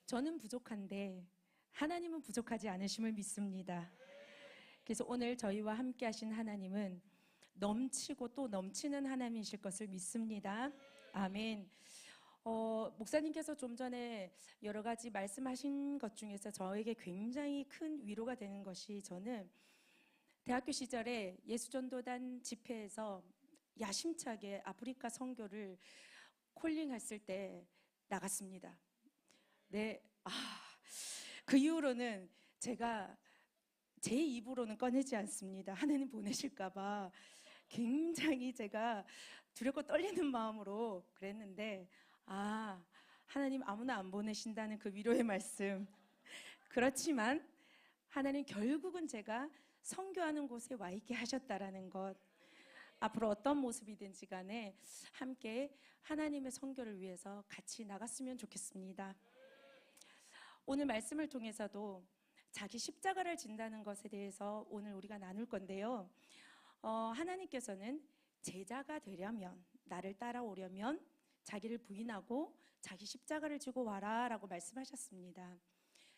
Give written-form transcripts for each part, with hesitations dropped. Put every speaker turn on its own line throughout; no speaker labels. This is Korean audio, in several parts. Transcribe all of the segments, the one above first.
저는 부족한데 하나님은 부족하지 않으심을 믿습니다. 그래서 오늘 저희와 함께 하신 하나님은 넘치고 또 넘치는 하나님이실 것을 믿습니다. 아멘. 목사님께서 좀 전에 여러 가지 말씀하신 것 중에서 저에게 굉장히 큰 위로가 되는 것이, 저는 대학교 시절에 예수전도단 집회에서 야심차게 아프리카 선교를 콜링했을 때 나갔습니다. 네, 그 이후로는 제가 제 입으로는 꺼내지 않습니다. 하나님 보내실까봐 굉장히 제가 두렵고 떨리는 마음으로 그랬는데, 하나님 아무나 안 보내신다는 그 위로의 말씀. 그렇지만 하나님 결국은 제가 선교하는 곳에 와 있게 하셨다라는 것, 앞으로 어떤 모습이든지 간에 함께 하나님의 선교를 위해서 같이 나갔으면 좋겠습니다. 오늘 말씀을 통해서도 자기 십자가를 진다는 것에 대해서 오늘 우리가 나눌 건데요. 하나님께서는 제자가 되려면, 나를 따라오려면 자기를 부인하고 자기 십자가를 지고 와라 라고 말씀하셨습니다.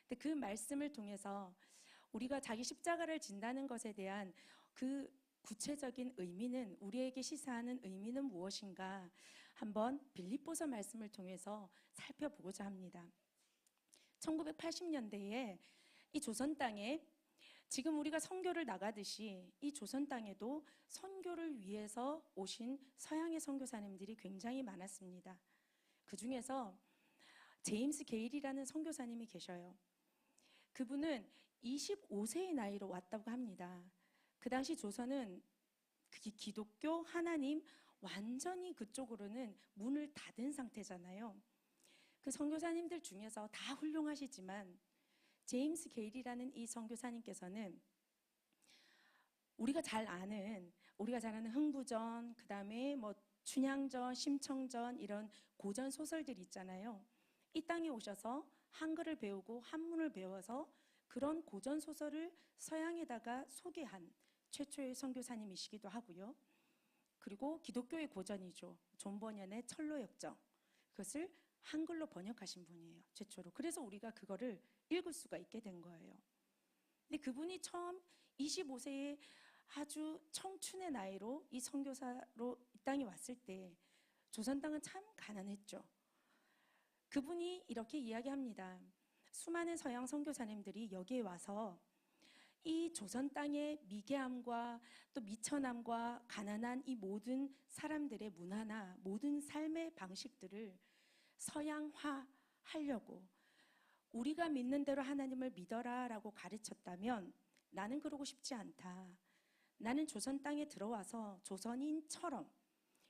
근데 그 말씀을 통해서 우리가 자기 십자가를 진다는 것에 대한 그 구체적인 의미는, 우리에게 시사하는 의미는 무엇인가 한번 빌립보서 말씀을 통해서 살펴보고자 합니다. 1980년대에 이 조선 땅에, 지금 우리가 선교를 나가듯이 이 조선 땅에도 선교를 위해서 오신 서양의 선교사님들이 굉장히 많았습니다. 그 중에서 제임스 게일이라는 선교사님이 계셔요. 그분은 25세의 나이로 왔다고 합니다. 그 당시 조선은 기독교, 하나님 완전히 그쪽으로는 문을 닫은 상태잖아요. 그 선교사님들 중에서 다 훌륭하시지만 제임스 게일이라는 이 선교사님께서는 우리가 잘 아는 흥부전, 그 다음에 뭐 춘향전, 심청전, 이런 고전 소설들 있잖아요. 이 땅에 오셔서 한글을 배우고 한문을 배워서 그런 고전 소설을 서양에다가 소개한 최초의 선교사님이시기도 하고요. 그리고 기독교의 고전이죠. 존 버년의 철로역정, 그것을 한글로 번역하신 분이에요, 최초로. 그래서 우리가 그거를 읽을 수가 있게 된 거예요. 근데 그분이 처음 25세의 아주 청춘의 나이로 이 선교사로 이 땅에 왔을 때 조선 땅은 참 가난했죠. 그분이 이렇게 이야기합니다. 수많은 서양 선교사님들이 여기에 와서 이 조선 땅의 미개함과 또 미천함과 가난한 이 모든 사람들의 문화나 모든 삶의 방식들을 서양화하려고, 우리가 믿는 대로 하나님을 믿어라 라고 가르쳤다면 나는 그러고 싶지 않다. 나는 조선 땅에 들어와서 조선인처럼,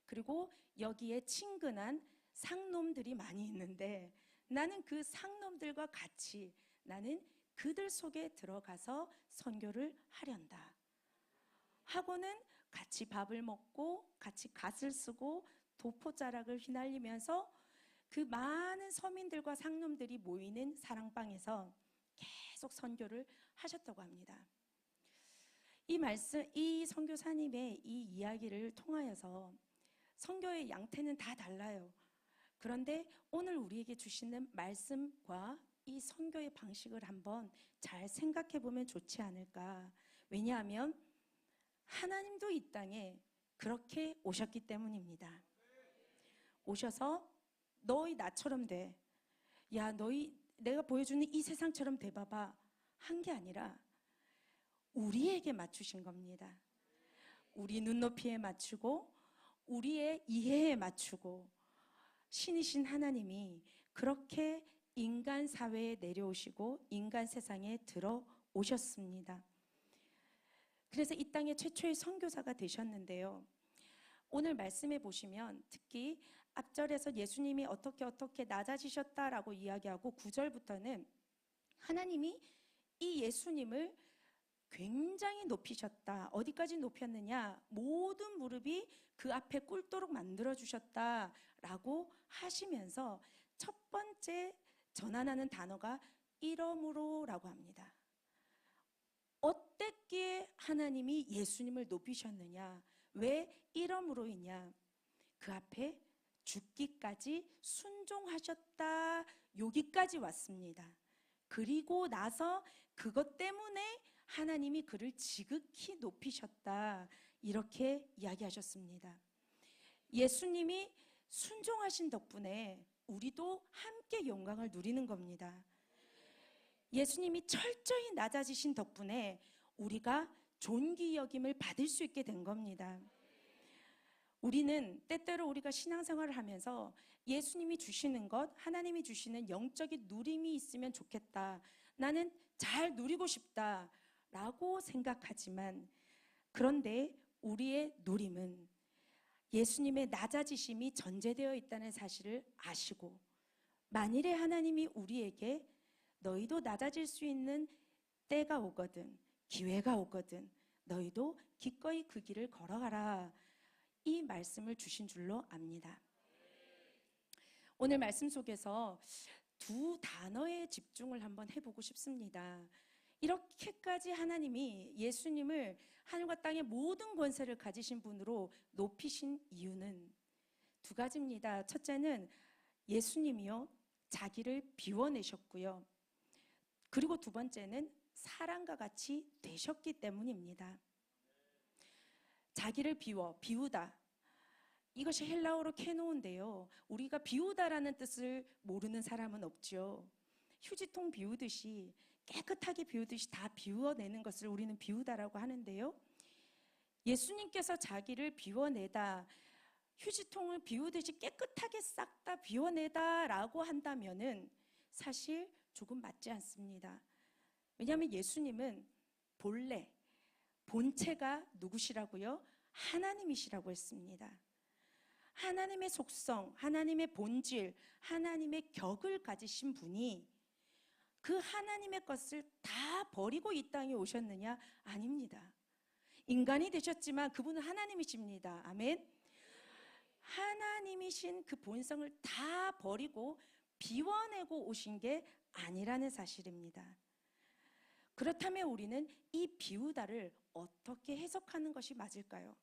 그리고 여기에 친근한 상놈들이 많이 있는데 나는 그 상놈들과 같이, 나는 그들 속에 들어가서 선교를 하련다 하고는 같이 밥을 먹고 같이 갓을 쓰고 도포자락을 휘날리면서 그 많은 서민들과 상놈들이 모이는 사랑방에서 계속 선교를 하셨다고 합니다. 이 선교사님의 이 이야기를 통하여서 선교의 양태는 다 달라요. 그런데 오늘 우리에게 주시는 말씀과 이 선교의 방식을 한번 잘 생각해 보면 좋지 않을까. 왜냐하면 하나님도 이 땅에 그렇게 오셨기 때문입니다. 오셔서 너희 나처럼 돼, 야 너희 내가 보여주는 이 세상처럼 돼봐봐 한 게 아니라 우리에게 맞추신 겁니다. 우리 눈높이에 맞추고 우리의 이해에 맞추고 신이신 하나님이 그렇게 인간 사회에 내려오시고 인간 세상에 들어오셨습니다. 그래서 이 땅의 최초의 선교사가 되셨는데요. 오늘 말씀해 보시면 특히 앞절에서 예수님이 어떻게 낮아지셨다라고 이야기하고 9절부터는 하나님이 이 예수님을 굉장히 높이셨다. 어디까지 높였느냐? 모든 무릎이 그 앞에 꿇도록 만들어주셨다라고 하시면서 첫 번째 전환하는 단어가 이러므로라고 합니다. 어떻게 하나님이 예수님을 높이셨느냐? 왜 이러므로이냐? 그 앞에 죽기까지 순종하셨다. 여기까지 왔습니다. 그리고 나서 그것 때문에 하나님이 그를 지극히 높이셨다. 이렇게 이야기하셨습니다. 예수님이 순종하신 덕분에 우리도 함께 영광을 누리는 겁니다. 예수님이 철저히 낮아지신 덕분에 우리가 존귀 여김을 받을 수 있게 된 겁니다. 우리는 때때로 우리가 신앙생활을 하면서 예수님이 주시는 것, 하나님이 주시는 영적인 누림이 있으면 좋겠다. 나는 잘 누리고 싶다. 라고 생각하지만, 그런데 우리의 누림은 예수님의 낮아지심이 전제되어 있다는 사실을 아시고, 만일에 하나님이 우리에게 너희도 낮아질 수 있는 때가 오거든, 기회가 오거든, 너희도 기꺼이 그 길을 걸어가라. 이 말씀을 주신 줄로 압니다. 오늘 말씀 속에서 두 단어에 집중을 한번 해보고 싶습니다. 이렇게까지 하나님이 예수님을 하늘과 땅의 모든 권세를 가지신 분으로 높이신 이유는 두 가지입니다. 첫째는 예수님이요, 자기를 비워내셨고요. 그리고 두 번째는 사랑과 같이 되셨기 때문입니다. 자기를 비우다. 이것이 헬라어로 케노인데요. 우리가 비우다라는 뜻을 모르는 사람은 없죠. 휴지통 비우듯이 깨끗하게 비우듯이 다 비워내는 것을 우리는 비우다라고 하는데요. 예수님께서 자기를 비워내다, 휴지통을 비우듯이 깨끗하게 싹 다 비워내다라고 한다면은 사실 조금 맞지 않습니다. 왜냐하면 예수님은 본래, 본체가 누구시라고요? 하나님이시라고 했습니다. 하나님의 속성, 하나님의 본질, 하나님의 격을 가지신 분이 그 하나님의 것을 다 버리고 이 땅에 오셨느냐? 아닙니다. 인간이 되셨지만 그분은 하나님이십니다. 아멘. 하나님이신 그 본성을 다 버리고 비워내고 오신 게 아니라는 사실입니다. 그렇다면 우리는 이 비우다를 어떻게 해석하는 것이 맞을까요?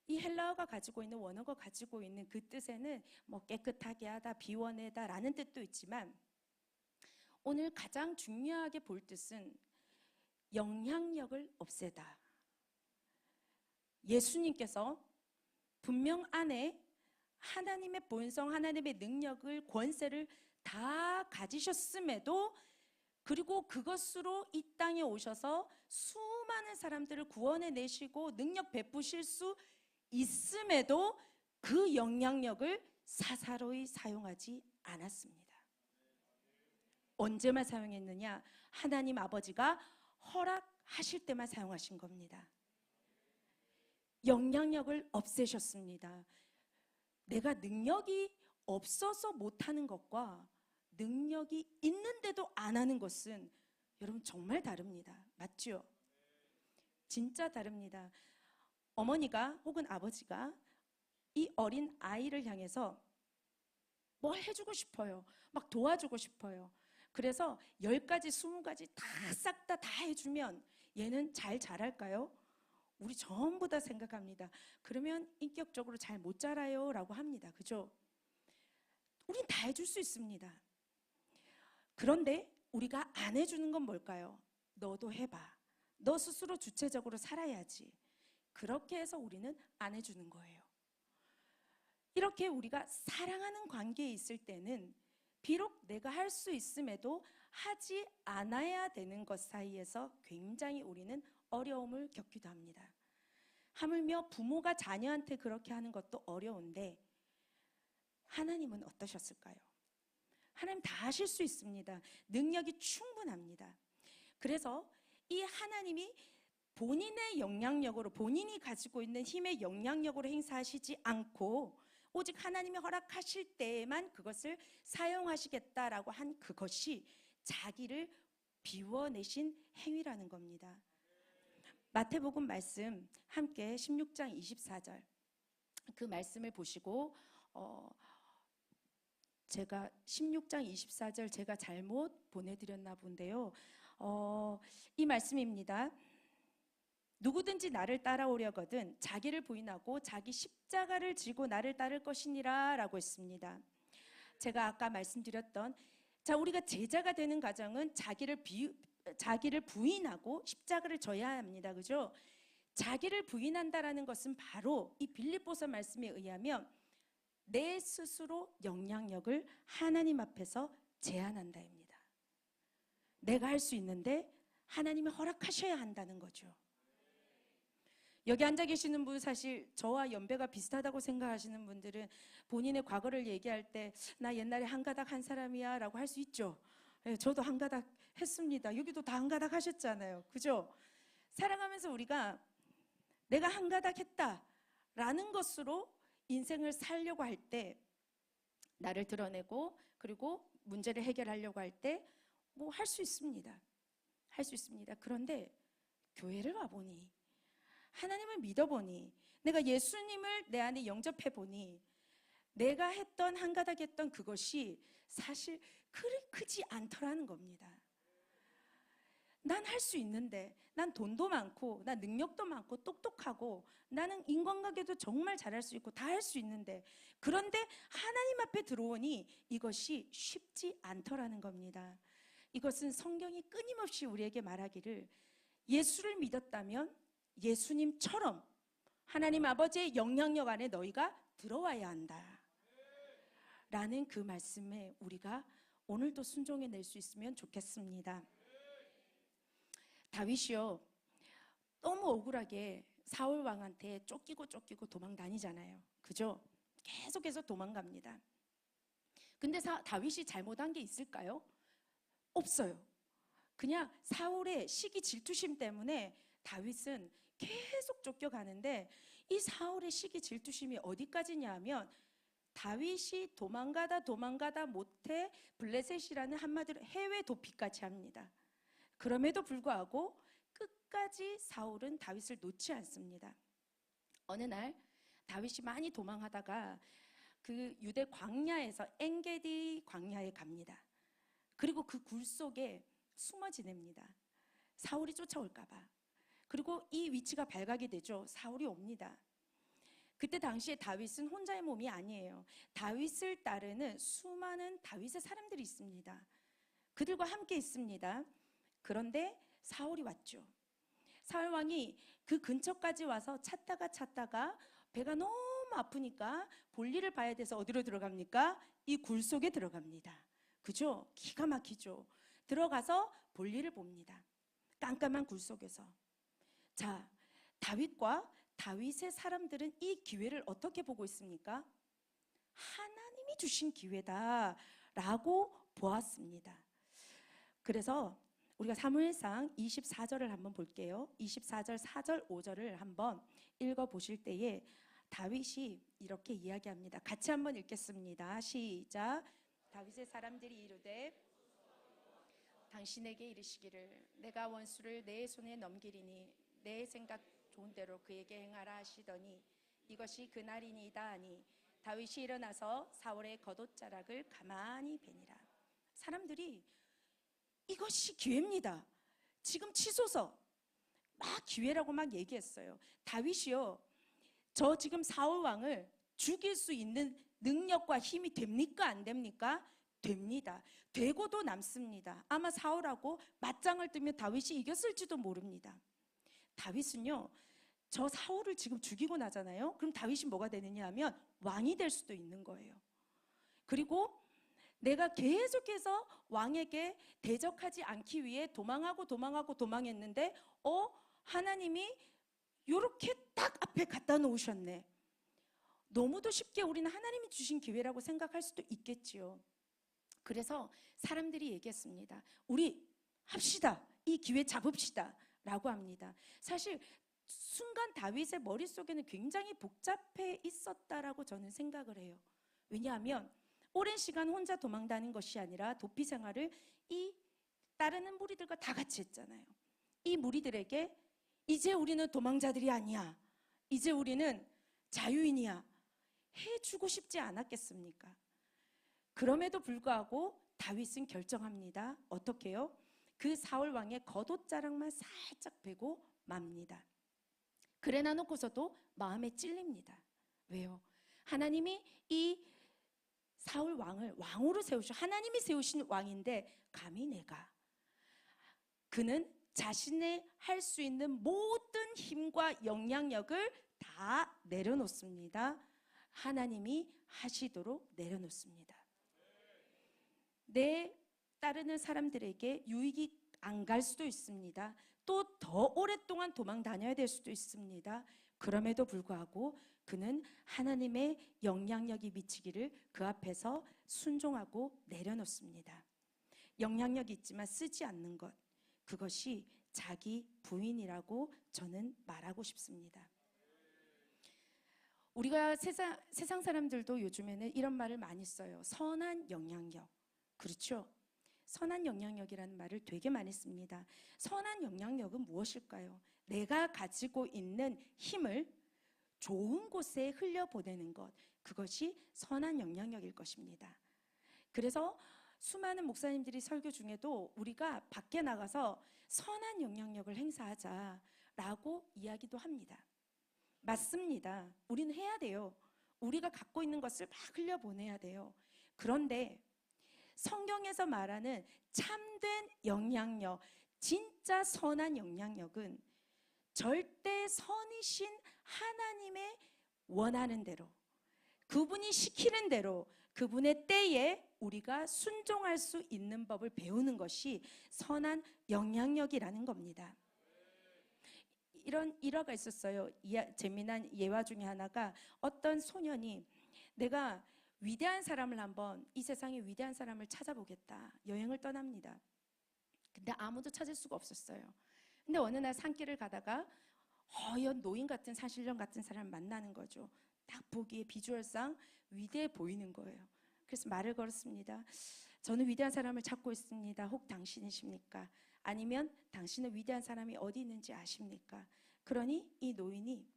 이 헬라어가 가지고 있는, 원어가 가지고 있는 그 뜻에는 뭐 깨끗하게 하다, 비워내다 라는 뜻도 있지만, 오늘 가장 중요하게 볼 뜻은 영향력을 없애다. 예수님께서 분명 안에 하나님의 본성, 하나님의 능력을, 권세를 다 가지셨음에도, 그리고 그것으로 이 땅에 오셔서 수많은 사람들을 구원해 내시고 능력 베푸실 수 있음에도 그 영향력을 사사로이 사용하지 않았습니다. 언제만 사용했느냐? 하나님 아버지가 허락하실 때만 사용하신 겁니다. 영향력을 없애셨습니다. 내가 능력이 없어서 못하는 것과 능력이 있는데도 안 하는 것은 여러분 정말 다릅니다. 맞죠? 진짜 다릅니다. 어머니가 혹은 아버지가 이 어린 아이를 향해서 뭘 해주고 싶어요. 막 도와주고 싶어요. 그래서 10가지, 20가지 다 싹 다 해주면 얘는 잘 자랄까요? 우리 전부 다 생각합니다. 그러면 인격적으로 잘 못 자라요 라고 합니다. 그죠? 우린 다 해줄 수 있습니다. 그런데 우리가 안 해주는 건 뭘까요? 너도 해봐. 너 스스로 주체적으로 살아야지. 그렇게 해서 우리는 안 해주는 거예요. 이렇게 우리가 사랑하는 관계에 있을 때는 비록 내가 할 수 있음에도 하지 않아야 되는 것 사이에서 굉장히 우리는 어려움을 겪기도 합니다. 하물며 부모가 자녀한테 그렇게 하는 것도 어려운데 하나님은 어떠셨을까요? 하나님 다 하실 수 있습니다. 능력이 충분합니다. 그래서 이 하나님이 본인의 영향력으로, 본인이 가지고 있는 힘의 영향력으로 행사하시지 않고 오직 하나님이 허락하실 때에만 그것을 사용하시겠다라고 한 그것이 자기를 비워내신 행위라는 겁니다. 마태복음 말씀 함께 16장 24절 그 말씀을 보시고 제가 16장 24절 제가 잘못 보내드렸나 본데요. 이 말씀입니다. 누구든지 나를 따라오려거든 자기를 부인하고 자기 십자가를 지고 나를 따를 것이니라 라고 했습니다. 제가 아까 말씀드렸던 우리가 제자가 되는 과정은 자기를 부인하고 십자가를 져야 합니다. 그죠? 자기를 부인한다라는 것은 바로 이 빌립보서 말씀에 의하면 내 스스로 영향력을 하나님 앞에서 제한한다입니다. 내가 할 수 있는데 하나님이 허락하셔야 한다는 거죠. 여기 앉아 계시는 분 사실 저와 연배가 비슷하다고 생각하시는 분들은 본인의 과거를 얘기할 때 나 옛날에 한가닥 한 사람이야 라고 할 수 있죠. 저도 한가닥 했습니다. 여기도 다 한가닥 하셨잖아요. 그죠? 살아가면서 우리가 내가 한가닥 했다라는 것으로 인생을 살려고 할 때 나를 드러내고 그리고 문제를 해결하려고 할 때 뭐 할 수 있습니다. 할 수 있습니다. 그런데 교회를 와보니 하나님을 믿어보니 내가 예수님을 내 안에 영접해보니 내가 했던 한가닥 했던 그것이 사실 그리 크지 않더라는 겁니다. 난 할 수 있는데 난 돈도 많고 난 능력도 많고 똑똑하고 나는 인간관계도 정말 잘할 수 있고 다 할 수 있는데 그런데 하나님 앞에 들어오니 이것이 쉽지 않더라는 겁니다. 이것은 성경이 끊임없이 우리에게 말하기를 예수를 믿었다면 예수님처럼 하나님 아버지의 영향력 안에 너희가 들어와야 한다 라는 그 말씀에 우리가 오늘도 순종해낼 수 있으면 좋겠습니다. 다윗이요 너무 억울하게 사울 왕한테 쫓기고 도망 다니잖아요. 그죠? 계속해서 도망갑니다. 근데 다윗이 잘못한 게 있을까요? 없어요. 그냥 사울의 시기 질투심 때문에 다윗은 계속 쫓겨가는데 이 사울의 시기 질투심이 어디까지냐 하면 다윗이 도망가다 못해 블레셋이라는 한마디로 해외 도피까지 합니다. 그럼에도 불구하고 끝까지 사울은 다윗을 놓지 않습니다. 어느 날 다윗이 많이 도망하다가 그 유대 광야에서 엔게디 광야에 갑니다. 그리고 그 굴 속에 숨어 지냅니다. 사울이 쫓아올까 봐. 그리고 이 위치가 발각이 되죠. 사울이 옵니다. 그때 당시에 다윗은 혼자의 몸이 아니에요. 다윗을 따르는 수많은 다윗의 사람들이 있습니다. 그들과 함께 있습니다. 그런데 사울이 왔죠. 사울 왕이 그 근처까지 와서 찾다가 배가 너무 아프니까 볼일을 봐야 돼서 어디로 들어갑니까? 이 굴 속에 들어갑니다. 그죠? 기가 막히죠. 들어가서 볼일을 봅니다. 깜깜한 굴 속에서. 자, 다윗과 다윗의 사람들은 이 기회를 어떻게 보고 있습니까? 하나님이 주신 기회다라고 보았습니다. 그래서 우리가 사무엘상 24절을 한번 볼게요. 24절, 4절, 5절을 한번 읽어보실 때에 다윗이 이렇게 이야기합니다. 같이 한번 읽겠습니다. 시작. 다윗의 사람들이 이르되 당신에게 이르시기를 내가 원수를 내 손에 넘기리니 내 생각 좋은 대로 그에게 행하라 하시더니 이것이 그날이니이다 하니 다윗이 일어나서 사울의 겉옷자락을 가만히 베니라. 사람들이 이것이 기회입니다. 지금 치소서. 막 기회라고 막 얘기했어요. 다윗이요, 저 지금 사울 왕을 죽일 수 있는 능력과 힘이 됩니까? 안 됩니까? 됩니다. 되고도 남습니다. 아마 사울하고 맞짱을 뜨면 다윗이 이겼을지도 모릅니다. 다윗은요, 저 사울을 지금 죽이고 나잖아요. 그럼 다윗이 뭐가 되느냐 하면 왕이 될 수도 있는 거예요. 그리고 내가 계속해서 왕에게 대적하지 않기 위해 도망했는데 하나님이 이렇게 딱 앞에 갖다 놓으셨네. 너무도 쉽게 우리는 하나님이 주신 기회라고 생각할 수도 있겠지요. 그래서 사람들이 얘기했습니다. 우리 합시다. 이 기회 잡읍시다 라고 합니다. 사실 순간 다윗의 머릿속에는 굉장히 복잡해 있었다라고 저는 생각을 해요. 왜냐하면 오랜 시간 혼자 도망 다닌 것이 아니라 도피 생활을 이 따르는 무리들과 다 같이 했잖아요. 이 무리들에게 이제 우리는 도망자들이 아니야. 이제 우리는 자유인이야. 해주고 싶지 않았겠습니까? 그럼에도 불구하고 다윗은 결정합니다. 어떻게 해요? 그 사울 왕의 겉옷자락만 살짝 베고 맙니다. 그래나 놓고서도 마음에 찔립니다. 왜요? 하나님이 이 사울 왕을 왕으로 세우셔. 하나님이 세우신 왕인데 감히 내가. 그는 자신의 할 수 있는 모든 힘과 영향력을 다 내려놓습니다. 하나님이 하시도록 내려놓습니다. 내 따르는 사람들에게 유익이 안 갈 수도 있습니다. 또 더 오랫동안 도망 다녀야 될 수도 있습니다. 그럼에도 불구하고 그는 하나님의 영향력이 미치기를 그 앞에서 순종하고 내려놓습니다. 영향력이 있지만 쓰지 않는 것, 그것이 자기 부인이라고 저는 말하고 싶습니다. 우리가 세상 사람들도 요즘에는 이런 말을 많이 써요. 선한 영향력. 그렇죠? 선한 영향력이라는 말을 되게 많이 씁니다. 선한 영향력은 무엇일까요? 내가 가지고 있는 힘을 좋은 곳에 흘려보내는 것, 그것이 선한 영향력일 것입니다. 그래서 수많은 목사님들이 설교 중에도 우리가 밖에 나가서 선한 영향력을 행사하자라고 이야기도 합니다. 맞습니다. 우리는 해야 돼요. 우리가 갖고 있는 것을 막 흘려보내야 돼요. 그런데 성경에서 말하는 참된 영향력, 진짜 선한 영향력은 절대 선이신 하나님의 원하는 대로, 그분이 시키는 대로, 그분의 때에 우리가 순종할 수 있는 법을 배우는 것이 선한 영향력이라는 겁니다. 이런 일화가 있었어요. 재미난 예화 중에 하나가 어떤 소년이 내가 위대한 사람을 한번, 이 세상에 위대한 사람을 찾아보겠다. 여행을 떠납니다. 근데 아무도 찾을 수가 없었어요. 근데 어느 날 산길을 가다가 허연 노인 같은 산신령 같은 사람을 만나는 거죠. 딱 보기에 비주얼상 위대해 보이는 거예요. 그래서 말을 걸었습니다. 저는 위대한 사람을 찾고 있습니다. 혹 당신이십니까? 아니면 당신은 위대한 사람이 어디 있는지 아십니까? 그러니 이 노인이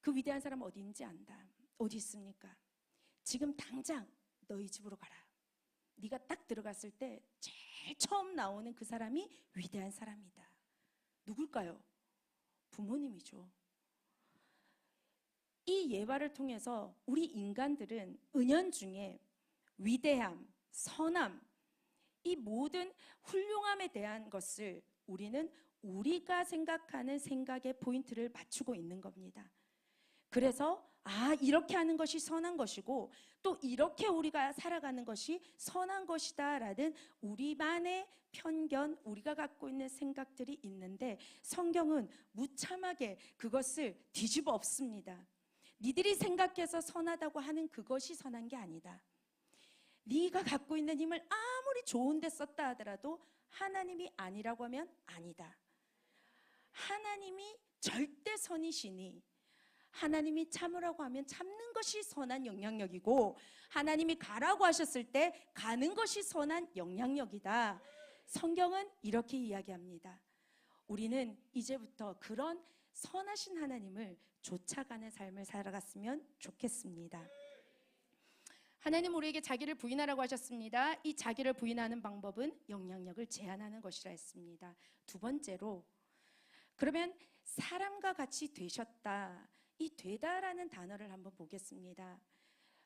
그 위대한 사람 어디 있는지 안다. 어디 있습니까? 지금 당장 너희 집으로 가라. 네가 딱 들어갔을 때 제일 처음 나오는 그 사람이 위대한 사람이다. 누굴까요? 부모님이죠. 이 예화를 통해서 우리 인간들은 은연중에 위대함, 선함, 이 모든 훌륭함에 대한 것을 우리는 우리가 생각하는 생각의 포인트를 맞추고 있는 겁니다. 그래서 이렇게 하는 것이 선한 것이고 또 이렇게 우리가 살아가는 것이 선한 것이다 라는 우리만의 편견, 우리가 갖고 있는 생각들이 있는데 성경은 무참하게 그것을 뒤집어 엎습니다. 니들이 생각해서 선하다고 하는 그것이 선한 게 아니다. 네가 갖고 있는 힘을 아무리 좋은 데 썼다 하더라도 하나님이 아니라고 하면 아니다. 하나님이 절대 선이시니 하나님이 참으라고 하면 참는 것이 선한 영향력이고 하나님이 가라고 하셨을 때 가는 것이 선한 영향력이다. 성경은 이렇게 이야기합니다. 우리는 이제부터 그런 선하신 하나님을 쫓아가는 삶을 살아갔으면 좋겠습니다. 하나님 우리에게 자기를 부인하라고 하셨습니다. 이 자기를 부인하는 방법은 영향력을 제한하는 것이라 했습니다. 두 번째로, 그러면 사람과 같이 되셨다. 이 되다라는 단어를 한번 보겠습니다.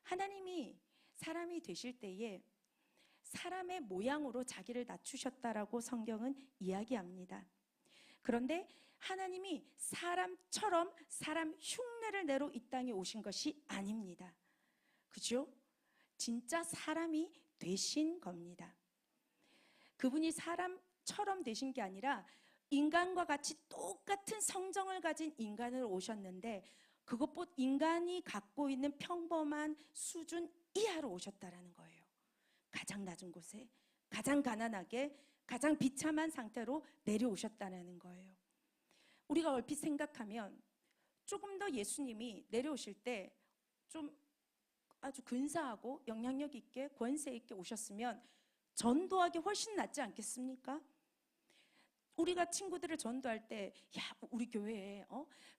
하나님이 사람이 되실 때에 사람의 모양으로 자기를 낮추셨다라고 성경은 이야기합니다. 그런데 하나님이 사람처럼 사람 흉내를 내러 이 땅에 오신 것이 아닙니다. 그죠? 진짜 사람이 되신 겁니다. 그분이 사람처럼 되신 게 아니라 인간과 같이 똑같은 성정을 가진 인간으로 오셨는데 그것보다 인간이 갖고 있는 평범한 수준 이하로 오셨다라는 거예요. 가장 낮은 곳에, 가장 가난하게, 가장 비참한 상태로 내려오셨다는 거예요. 우리가 얼핏 생각하면 조금 더 예수님이 내려오실 때 좀 아주 근사하고 영향력 있게 권세 있게 오셨으면 전도하기 훨씬 낫지 않겠습니까? 우리가 친구들을 전도할 때, 야, 우리 교회에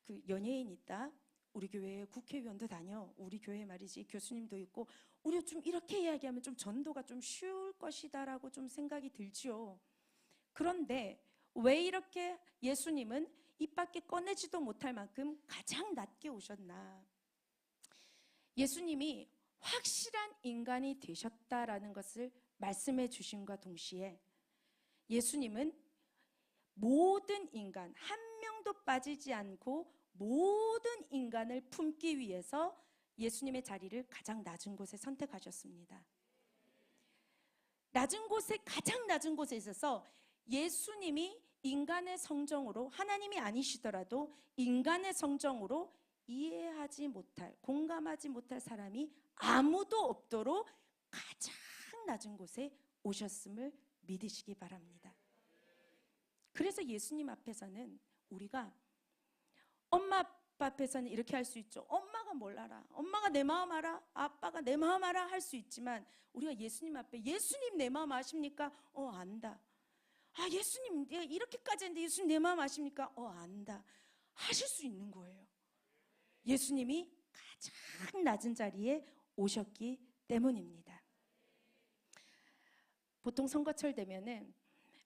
그 연예인 있다. 우리 교회에 국회의원도 다녀. 우리 교회 말이지 교수님도 있고. 우리 좀 이렇게 이야기하면 좀 전도가 좀 쉬울 것이다라고 좀 생각이 들지요. 그런데 왜 이렇게 예수님은 입 밖에 꺼내지도 못할 만큼 가장 낮게 오셨나? 예수님이 확실한 인간이 되셨다라는 것을 말씀해 주심과 동시에 예수님은 모든 인간, 한 명도 빠지지 않고 모든 인간을 품기 위해서 예수님의 자리를 가장 낮은 곳에 선택하셨습니다. 낮은 곳에, 가장 낮은 곳에 있어서 예수님이 인간의 성정으로, 하나님이 아니시더라도 인간의 성정으로 이해하지 못할, 공감하지 못할 사람이 아무도 없도록 가장 낮은 곳에 오셨음을 믿으시기 바랍니다. 그래서 예수님 앞에서는 우리가, 엄마 아빠 앞에서는 이렇게 할 수 있죠. 엄마가 뭘 알아? 엄마가 내 마음 알아? 아빠가 내 마음 알아? 할 수 있지만 우리가 예수님 앞에, 예수님 내 마음 아십니까? 안다. 예수님 이렇게까지 했는데 예수님 내 마음 아십니까? 안다. 하실 수 있는 거예요. 예수님이 가장 낮은 자리에 오셨기 때문입니다. 보통 선거철 되면은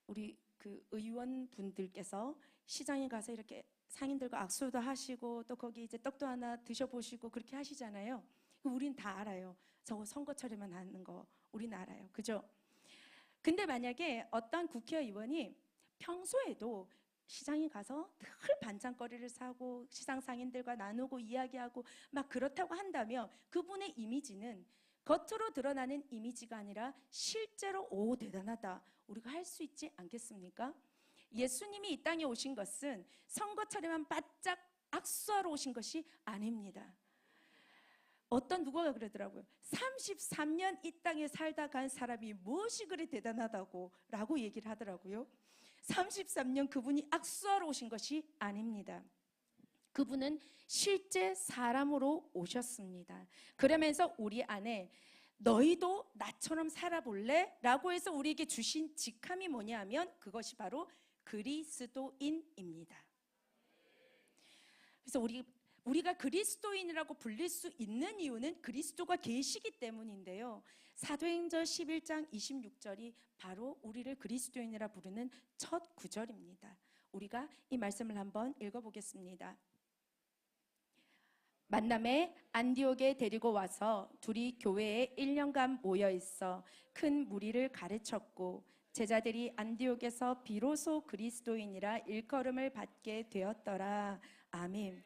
우리 그 의원분들께서 시장에 가서 이렇게 상인들과 악수도 하시고 또 거기 이제 떡도 하나 드셔보시고 그렇게 하시잖아요. 우린 다 알아요. 저거 선거철에만 하는 거 우린 알아요. 그죠? 근데 만약에 어떤 국회의원이 평소에도 시장에 가서 늘 반찬거리를 사고 시장 상인들과 나누고 이야기하고 막 그렇다고 한다면 그분의 이미지는 겉으로 드러나는 이미지가 아니라 실제로 대단하다, 우리가 할 수 있지 않겠습니까? 예수님이 이 땅에 오신 것은 선거철에만 바짝 악수하러 오신 것이 아닙니다. 누가 그러더라고요. 33년 이 땅에 살다 간 사람이 무엇이 그리 대단하다고 라고 얘기를 하더라고요. 33년 그분이 악수하러 오신 것이 아닙니다. 그분은 실제 사람으로 오셨습니다. 그러면서 우리 안에 너희도 나처럼 살아볼래? 라고 해서 우리에게 주신 직함이 뭐냐 하면 그것이 바로 그리스도인입니다. 그래서 우리가 그리스도인이라고 불릴 수 있는 이유는 그리스도가 계시기 때문인데요. 사도행전 11장 26절이 바로 우리를 그리스도인이라 부르는 첫 구절입니다. 우리가 이 말씀을 한번 읽어보겠습니다. 만남에 안디옥에 데리고 와서 둘이 교회에 1년간 모여 있어 큰 무리를 가르쳤고 제자들이 안디옥에서 비로소 그리스도인이라 일컬음을 받게 되었더라. 아멘.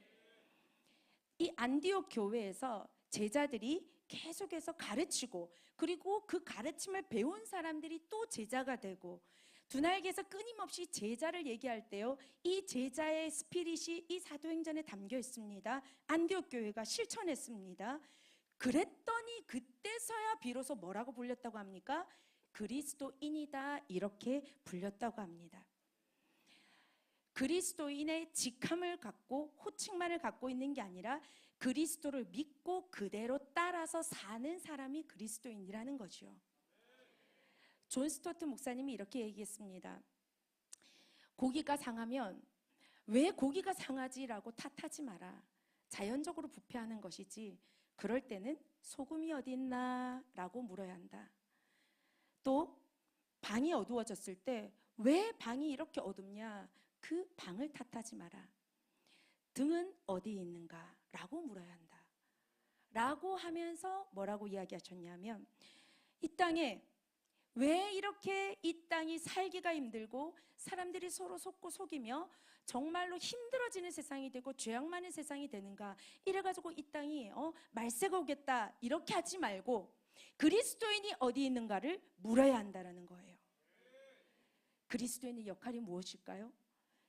이 안디옥 교회에서 제자들이 계속해서 가르치고 그리고 그 가르침을 배운 사람들이 또 제자가 되고 두날개에서 끊임없이 제자를 얘기할 때요, 이 제자의 스피릿이 이 사도행전에 담겨 있습니다. 안디옥 교회가 실천했습니다. 그랬더니 그때서야 비로소 뭐라고 불렸다고 합니까? 그리스도인이다, 이렇게 불렸다고 합니다. 그리스도인의 직함을 갖고 호칭만을 갖고 있는 게 아니라 그리스도를 믿고 그대로 따라서 사는 사람이 그리스도인이라는 거죠. 존 스토트 목사님이 이렇게 얘기했습니다. 고기가 상하면 왜 고기가 상하지라고 탓하지 마라. 자연적으로 부패하는 것이지 그럴 때는 소금이 어디 있나 라고 물어야 한다. 또 방이 어두워졌을 때 왜 방이 이렇게 어둡냐, 그 방을 탓하지 마라. 등은 어디 있는가 라고 물어야 한다 라고 하면서 뭐라고 이야기하셨냐면, 이 땅에 왜 이렇게 이 땅이 살기가 힘들고 사람들이 서로 속고 속이며 정말로 힘들어지는 세상이 되고 죄악 많은 세상이 되는가, 이래가지고 이 땅이 말세가 오겠다 이렇게 하지 말고 그리스도인이 어디 있는가를 물어야 한다는 거예요. 그리스도인의 역할이 무엇일까요?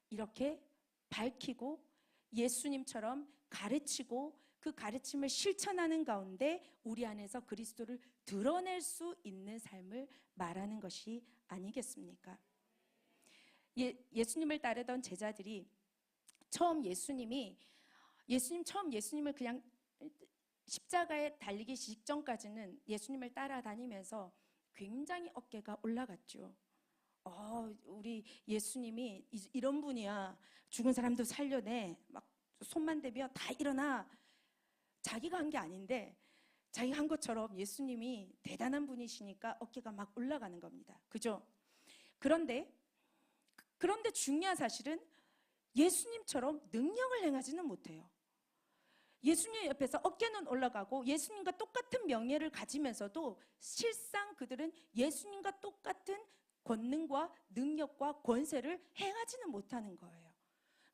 이렇게 밝히고 예수님처럼 가르치고 그 가르침을 실천하는 가운데 우리 안에서 그리스도를 드러낼 수 있는 삶을 말하는 것이 아니겠습니까? 예수님을 따르던 제자들이 예수님을 그냥 십자가에 달리기 직전까지는 예수님을 따라다니면서 굉장히 어깨가 올라갔죠. 우리 예수님이 이런 분이야. 죽은 사람도 살려내. 막 손만 대며 다 일어나. 자기가 한 게 아닌데 자기가 한 것처럼 예수님이 대단한 분이시니까 어깨가 막 올라가는 겁니다. 그죠? 그런데 그런데 중요한 사실은 예수님처럼 능력을 행하지는 못해요. 예수님 옆에서 어깨는 올라가고 예수님과 똑같은 명예를 가지면서도 실상 그들은 예수님과 똑같은 권능과 능력과 권세를 행하지는 못하는 거예요.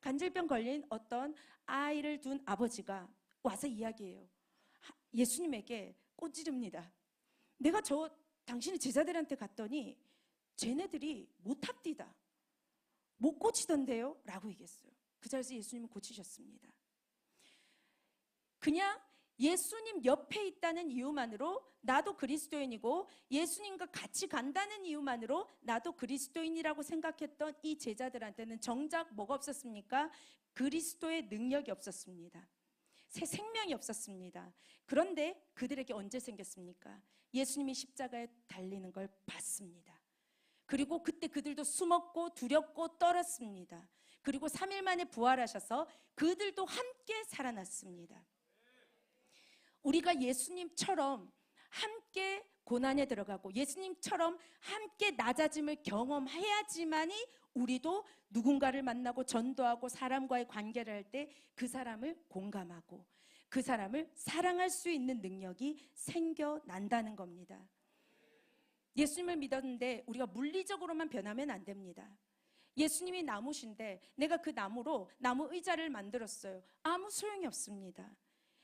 간질병 걸린 어떤 아이를 둔 아버지가 와서 이야기해요. 예수님에게 꼬지릅니다. 내가 당신의 제자들한테 갔더니 쟤네들이 못합디다. 못 고치던데요? 라고 얘기했어요. 그 자리에서 예수님은 고치셨습니다. 그냥 예수님 옆에 있다는 이유만으로 나도 그리스도인이고 예수님과 같이 간다는 이유만으로 나도 그리스도인이라고 생각했던 이 제자들한테는 정작 뭐가 없었습니까? 그리스도의 능력이 없었습니다. 새 생명이 없었습니다. 그런데 그들에게 언제 생겼습니까? 예수님이 십자가에 달리는 걸 봤습니다. 그리고 그때 그들도 숨었고 두렵고 떨었습니다. 그리고 3일 만에 부활하셔서 그들도 함께 살아났습니다. 우리가 예수님처럼 함께 고난에 들어가고 예수님처럼 함께 낮아짐을 경험해야지만이 우리도 누군가를 만나고 전도하고 사람과의 관계를 할 때 그 사람을 공감하고 그 사람을 사랑할 수 있는 능력이 생겨난다는 겁니다. 예수님을 믿었는데 우리가 물리적으로만 변하면 안 됩니다. 예수님이 나무신데 내가 그 나무로 나무 의자를 만들었어요. 아무 소용이 없습니다.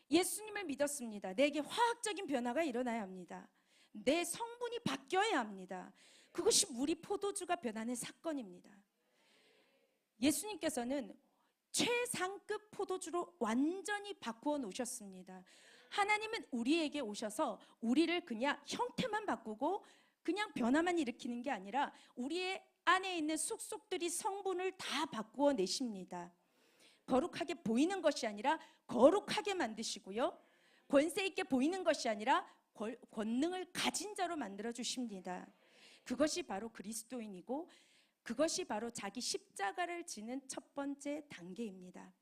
예수님을 믿었습니다. 내게 화학적인 변화가 일어나야 합니다. 내 성분이 바뀌어야 합니다. 그것이 물이 포도주가 변하는 사건입니다. 예수님께서는 최상급 포도주로 완전히 바꾸어 놓으셨습니다. 하나님은 우리에게 오셔서 우리를 그냥 형태만 바꾸고 그냥 변화만 일으키는 게 아니라 우리의 안에 있는 속속들이 성분을 다 바꾸어 내십니다. 거룩하게 보이는 것이 아니라 거룩하게 만드시고요. 권세 있게 보이는 것이 아니라 권능을 가진 자로 만들어 주십니다. 그것이 바로 그리스도인이고 그것이 바로 자기 십자가를 지는 첫 번째 단계입니다.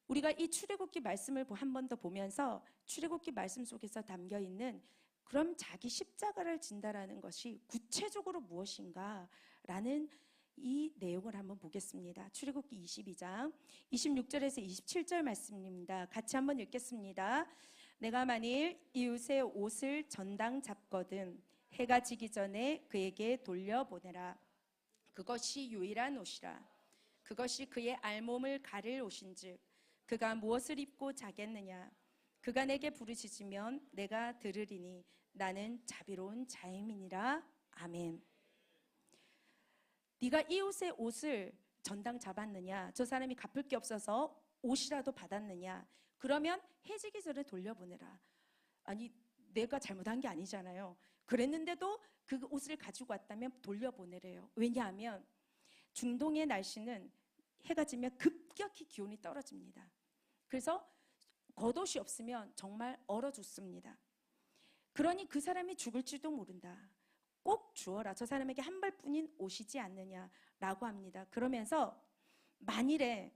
우리가 이 출애굽기 말씀을 한 번 더 보면서 출애굽기 말씀 속에서 담겨 있는 그럼 자기 십자가를 진다라는 것이 구체적으로 무엇인가라는 이 내용을 한번 보겠습니다. 출애굽기 22장 26절에서 27절 말씀입니다. 같이 한번 읽겠습니다. 내가 만일 이웃의 옷을 전당 잡거든 해가 지기 전에 그에게 돌려보내라. 그것이 유일한 옷이라. 그것이 그의 알몸을 가릴 옷인즉 그가 무엇을 입고 자겠느냐. 그가 내게 부르짖으면 내가 들으리니 나는 자비로운 자임이니라. 아멘. 네가 이웃의 옷을 전당 잡았느냐? 저 사람이 갚을 게 없어서 옷이라도 받았느냐? 그러면 해지기 전에 돌려보내라. 아니 내가 잘못한 게 아니잖아요. 그랬는데도 그 옷을 가지고 왔다면 돌려보내래요. 왜냐하면 중동의 날씨는 해가 지면 급격히 기온이 떨어집니다. 그래서 겉옷이 없으면 정말 얼어 죽습니다. 그러니 그 사람이 죽을지도 모른다. 꼭 주어라. 저 사람에게 한 벌뿐인 옷이지 않느냐라고 합니다. 그러면서 만일에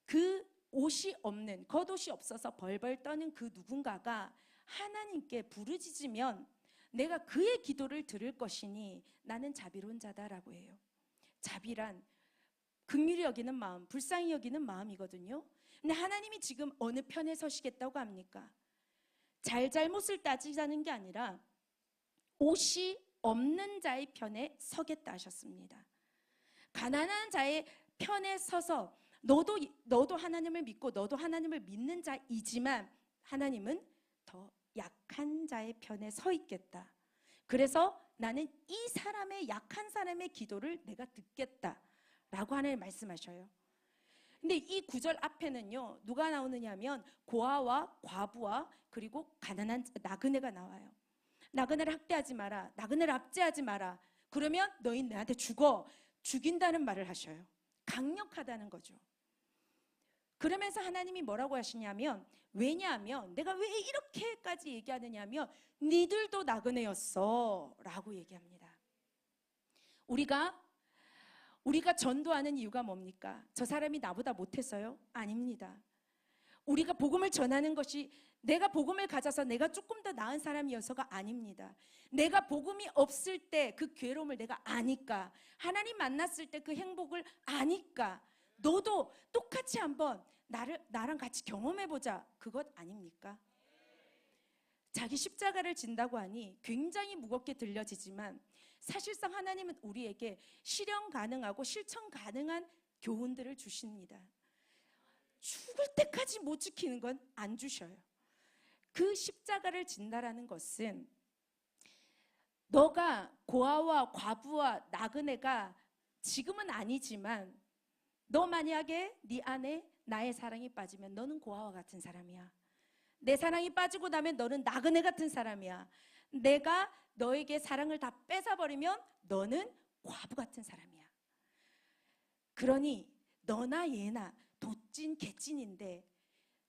그 옷이 없는, 겉옷이 없어서 벌벌 떠는 그 누군가가 하나님께 부르짖으면 내가 그의 기도를 들을 것이니 나는 자비로운 자다라고 해요. 자비란 긍휼히 여기는 마음, 불쌍히 여기는 마음이거든요. 근데 하나님이 지금 어느 편에 서시겠다고 합니까? 잘못을 따지자는 게 아니라 옷이 없는 자의 편에 서겠다 하셨습니다. 가난한 자의 편에 서서 너도 하나님을 믿고 너도 하나님을 믿는 자이지만 하나님은 더 약한 자의 편에 서 있겠다. 그래서 나는 이 사람의 약한 사람의 기도를 내가 듣겠다라고 하나님 말씀하셔요. 근데 이 구절 앞에는요 누가 나오느냐 하면 고아와 과부와 그리고 가난한 나그네가 나와요. 나그네를 학대하지 마라. 나그네를 압제하지 마라. 그러면 너희 나한테 죽인다는 말을 하셔요. 강력하다는 거죠. 그러면서 하나님이 뭐라고 하시냐면 왜냐하면 내가 왜 이렇게까지 얘기하느냐면 니들도 나그네였어 라고 얘기합니다. 우리가 전도하는 이유가 뭡니까? 저 사람이 나보다 못해서요? 아닙니다. 우리가 복음을 전하는 것이 내가 복음을 가져서 내가 조금 더 나은 사람이어서가 아닙니다. 내가 복음이 없을 때 그 괴로움을 내가 아니까, 하나님 만났을 때 그 행복을 아니까 너도 똑같이 한번 나랑 같이 경험해보자, 그것 아닙니까? 자기 십자가를 진다고 하니 굉장히 무겁게 들려지지만 사실상 하나님은 우리에게 실현 가능하고 실천 가능한 교훈들을 주십니다. 죽을 때까지 못 지키는 건 안 주셔요. 그 십자가를 진다라는 것은 너가 고아와 과부와 나그네가 지금은 아니지만 너 만약에 네 안에 나의 사랑이 빠지면 너는 고아와 같은 사람이야. 내 사랑이 빠지고 나면 너는 나그네 같은 사람이야. 내가 너에게 사랑을 다 뺏어버리면 너는 과부 같은 사람이야. 그러니 너나 얘나 도찐 개찐인데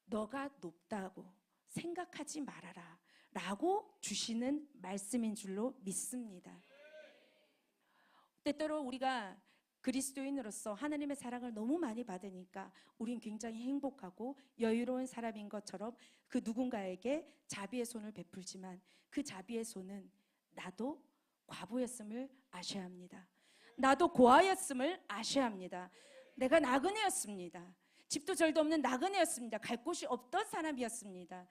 너가 높다고 생각하지 말아라 라고 주시는 말씀인 줄로 믿습니다. 때때로 우리가 그리스도인으로서 하나님의 사랑을 너무 많이 받으니까 우린 굉장히 행복하고 여유로운 사람인 것처럼 그 누군가에게 자비의 손을 베풀지만 그 자비의 손은 나도 과부였음을 아셔야 합니다. 나도 고아였음을 아셔야 합니다. 내가 나그네였습니다. 집도 절도 없는 나그네였습니다. 갈 곳이 없던 사람이었습니다.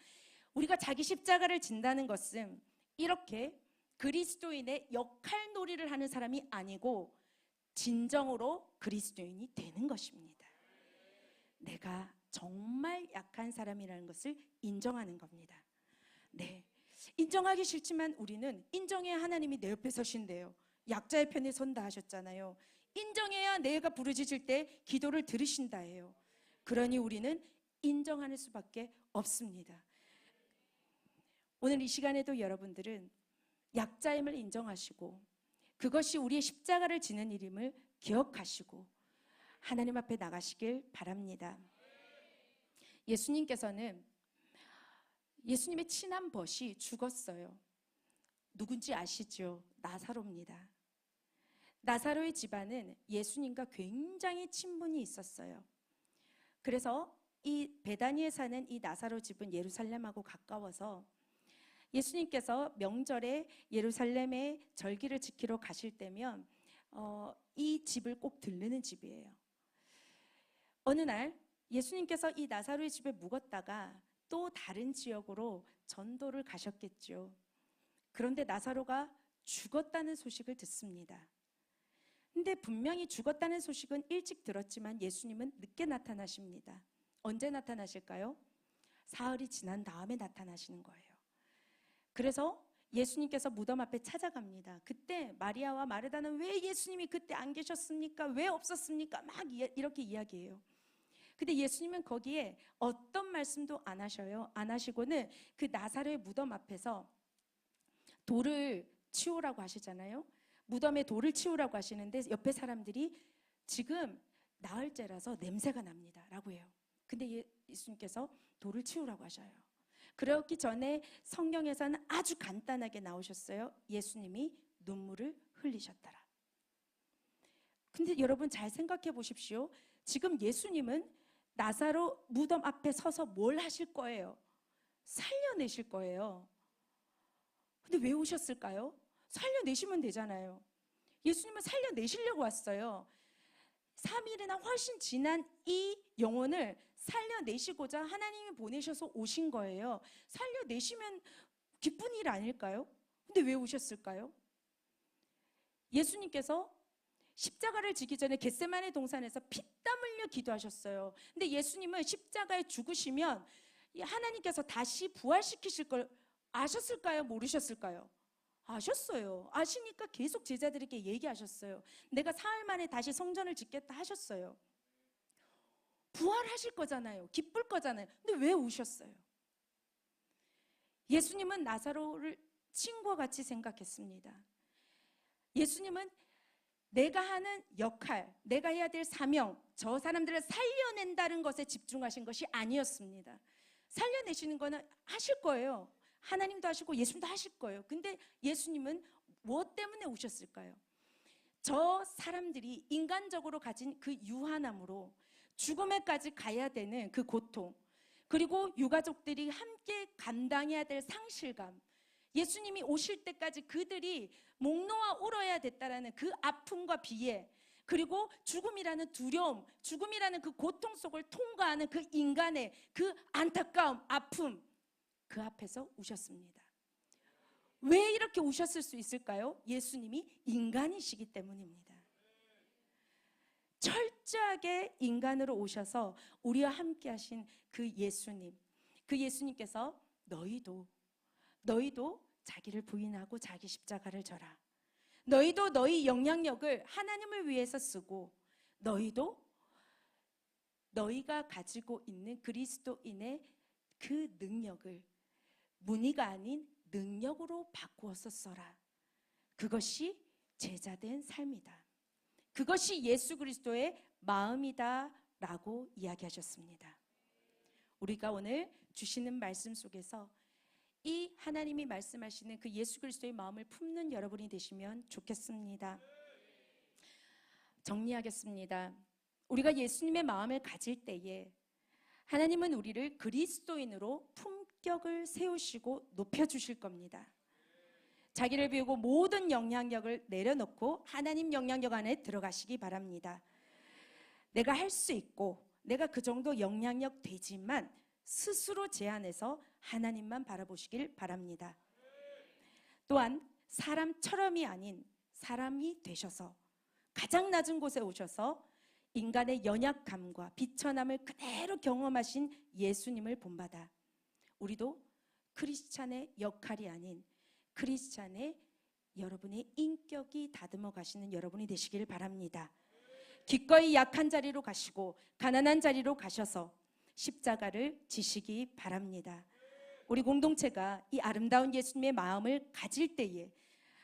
우리가 자기 십자가를 진다는 것은 이렇게 그리스도인의 역할놀이를 하는 사람이 아니고 진정으로 그리스도인이 되는 것입니다. 내가 정말 약한 사람이라는 것을 인정하는 겁니다. 네, 인정하기 싫지만 우리는 인정해야 하나님이 내 옆에 서신대요. 약자의 편에 선다 하셨잖아요. 인정해야 내가 부르짖을 때 기도를 들으신다 해요. 그러니 우리는 인정하는 수밖에 없습니다. 오늘 이 시간에도 여러분들은 약자임을 인정하시고 그것이 우리의 십자가를 지는 일임을 기억하시고 하나님 앞에 나가시길 바랍니다. 예수님께서는 예수님의 친한 벗이 죽었어요. 누군지 아시죠? 나사로입니다. 나사로의 집안은 예수님과 굉장히 친분이 있었어요. 그래서 이 베다니에 사는 이 나사로 집은 예루살렘하고 가까워서 예수님께서 명절에 예루살렘에 절기를 지키러 가실 때면 이 집을 꼭 들르는 집이에요. 어느 날 예수님께서 이 나사로의 집에 묵었다가 또 다른 지역으로 전도를 가셨겠죠. 그런데 나사로가 죽었다는 소식을 듣습니다. 근데 분명히 죽었다는 소식은 일찍 들었지만 예수님은 늦게 나타나십니다. 언제 나타나실까요? 사흘이 지난 다음에 나타나시는 거예요. 그래서 예수님께서 무덤 앞에 찾아갑니다. 그때 마리아와 마르다는 왜 예수님이 그때 안 계셨습니까? 왜 없었습니까? 막 이렇게 이야기해요. 근데 예수님은 거기에 어떤 말씀도 안 하셔요. 안 하시고는 그 나사로의 무덤 앞에서 돌을 치우라고 하시잖아요. 무덤에 돌을 치우라고 하시는데 옆에 사람들이 지금 나흘째라서 냄새가 납니다 라고 해요. 근데 예수님께서 돌을 치우라고 하셔요. 그렇기 전에 성경에서는 아주 간단하게 나오셨어요. 예수님이 눈물을 흘리셨더라. 근데 여러분 잘 생각해 보십시오. 지금 예수님은 나사로 무덤 앞에 서서 뭘 하실 거예요? 살려내실 거예요. 근데 왜 오셨을까요? 살려내시면 되잖아요. 예수님은 살려내시려고 왔어요. 3일이나 훨씬 지난 이 영혼을 살려내시고자 하나님이 보내셔서 오신 거예요. 살려내시면 기쁜 일 아닐까요? 근데 왜 오셨을까요? 예수님께서 십자가를 지기 전에 겟세마네 동산에서 피땀 흘려 기도하셨어요. 근데 예수님은 십자가에 죽으시면 하나님께서 다시 부활시키실 걸 아셨을까요? 모르셨을까요? 아셨어요. 아시니까 계속 제자들에게 얘기하셨어요. 내가 사흘 만에 다시 성전을 짓겠다 하셨어요. 부활하실 거잖아요. 기쁠 거잖아요. 근데 왜 오셨어요? 예수님은 나사로를 친구와 같이 생각했습니다. 예수님은 내가 하는 역할, 내가 해야 될 사명, 저 사람들을 살려낸다는 것에 집중하신 것이 아니었습니다. 살려내시는 거는 하실 거예요. 하나님도 하시고 예수님도 하실 거예요. 근데 예수님은 무엇 때문에 오셨을까요? 저 사람들이 인간적으로 가진 그 유한함으로 죽음에까지 가야 되는 그 고통, 그리고 유가족들이 함께 감당해야 될 상실감, 예수님이 오실 때까지 그들이 목 놓아 울어야 됐다라는 그 아픔과 비애, 그리고 죽음이라는 두려움, 죽음이라는 그 고통 속을 통과하는 그 인간의 그 안타까움, 아픔, 그 앞에서 우셨습니다. 왜 이렇게 우셨을 수 있을까요? 예수님이 인간이시기 때문입니다. 철저하게 인간으로 오셔서 우리와 함께 하신 그 예수님, 그 예수님께서 너희도 자기를 부인하고 자기 십자가를 져라. 너희도 너희 영향력을 하나님을 위해서 쓰고, 너희도 너희가 가지고 있는 그리스도인의 그 능력을 문의가 아닌 능력으로 바꾸어서 써라. 그것이 제자된 삶이다. 그것이 예수 그리스도의 마음이다 라고 이야기하셨습니다. 우리가 오늘 주시는 말씀 속에서 이 하나님이 말씀하시는 그 예수 그리스도의 마음을 품는 여러분이 되시면 좋겠습니다. 정리하겠습니다. 우리가 예수님의 마음을 가질 때에 하나님은 우리를 그리스도인으로 품격을 세우시고 높여주실 겁니다. 자기를 비우고 모든 영향력을 내려놓고 하나님 영향력 안에 들어가시기 바랍니다. 내가 할 수 있고 내가 그 정도 영향력 되지만 스스로 제한해서 하나님만 바라보시길 바랍니다. 또한 사람처럼이 아닌 사람이 되셔서 가장 낮은 곳에 오셔서 인간의 연약함과 비천함을 그대로 경험하신 예수님을 본받아 우리도 크리스찬의 역할이 아닌 크리스찬의 여러분의 인격이 다듬어 가시는 여러분이 되시길 바랍니다. 기꺼이 약한 자리로 가시고 가난한 자리로 가셔서 십자가를 지시기 바랍니다. 우리 공동체가 이 아름다운 예수님의 마음을 가질 때에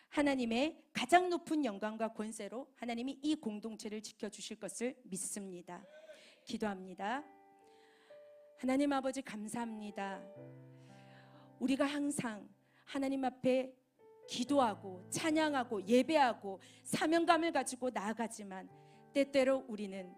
하나님의 가장 높은 영광과 권세로 하나님이 이 공동체를 지켜주실 것을 믿습니다. 기도합니다. 하나님 아버지 감사합니다. 우리가 항상 하나님 앞에 기도하고 찬양하고 예배하고 사명감을 가지고 나아가지만 때때로 우리는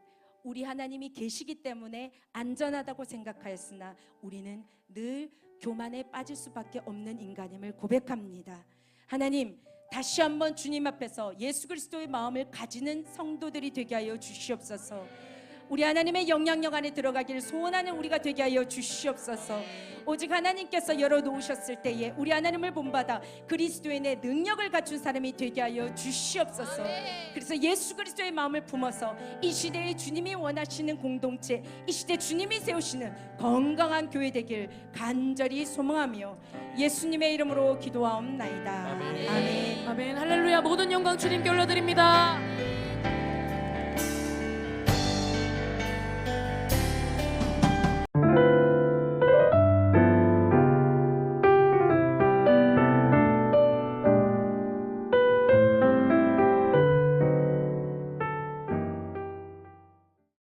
우리 하나님이 계시기 때문에 안전하다고 생각하였으나 우리는 늘 교만에 빠질 수밖에 없는 인간임을 고백합니다. 하나님, 다시 한번 주님 앞에서 예수 그리스도의 마음을 가지는 성도들이 되게 하여 주시옵소서. 우리 하나님의 영향력 안에 들어가기를 소원하는 우리가 되게 하여 주시옵소서. 오직 하나님께서 열어놓으셨을 때에 우리 하나님을 본받아 그리스도인의 능력을 갖춘 사람이 되게 하여 주시옵소서. 그래서 예수 그리스도의 마음을 품어서 이 시대에 주님이 원하시는 공동체, 이 시대 주님이 세우시는 건강한 교회 되길 간절히 소망하며 예수님의 이름으로 기도하옵나이다. 아멘.
아멘. 할렐루야. 모든 영광 주님께 올려드립니다.